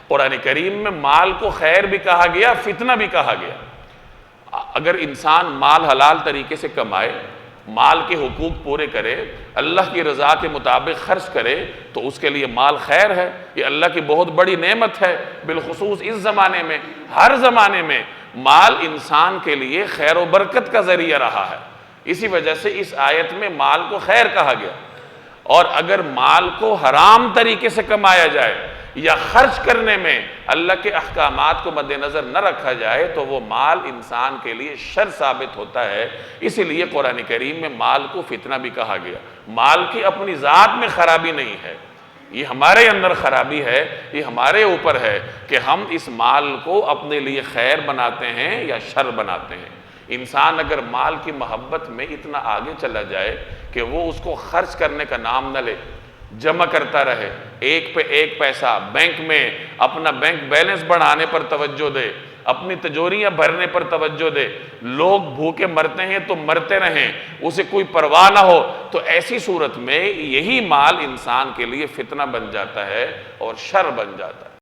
قرآن کریم میں مال کو خیر بھی کہا گیا، فتنہ بھی کہا گیا۔ اگر انسان مال حلال طریقے سے کمائے، مال کے حقوق پورے کرے، اللہ کی رضا کے مطابق خرچ کرے، تو اس کے لیے مال خیر ہے، یہ اللہ کی بہت بڑی نعمت ہے۔ بالخصوص اس زمانے میں، ہر زمانے میں مال انسان کے لیے خیر و برکت کا ذریعہ رہا ہے، اسی وجہ سے اس آیت میں مال کو خیر کہا گیا۔ اور اگر مال کو حرام طریقے سے کمایا جائے یا خرچ کرنے میں اللہ کے احکامات کو مد نظر نہ رکھا جائے تو وہ مال انسان کے لیے شر ثابت ہوتا ہے۔ اسی لیے قرآن کریم میں مال کو فتنہ بھی کہا گیا۔ مال کی اپنی ذات میں خرابی نہیں ہے، یہ ہمارے اندر خرابی ہے، یہ ہمارے اوپر ہے کہ ہم اس مال کو اپنے لیے خیر بناتے ہیں یا شر بناتے ہیں۔ انسان اگر مال کی محبت میں اتنا آگے چلا جائے کہ وہ اس کو خرچ کرنے کا نام نہ لے، جمع کرتا رہے، ایک پہ ایک پیسہ بینک میں اپنا بینک بیلنس بڑھانے پر توجہ دے، اپنی تجوریاں بھرنے پر توجہ دے، لوگ بھوکے مرتے ہیں تو مرتے رہیں، اسے کوئی پرواہ نہ ہو، تو ایسی صورت میں یہی مال انسان کے لیے فتنہ بن جاتا ہے اور شر بن جاتا ہے۔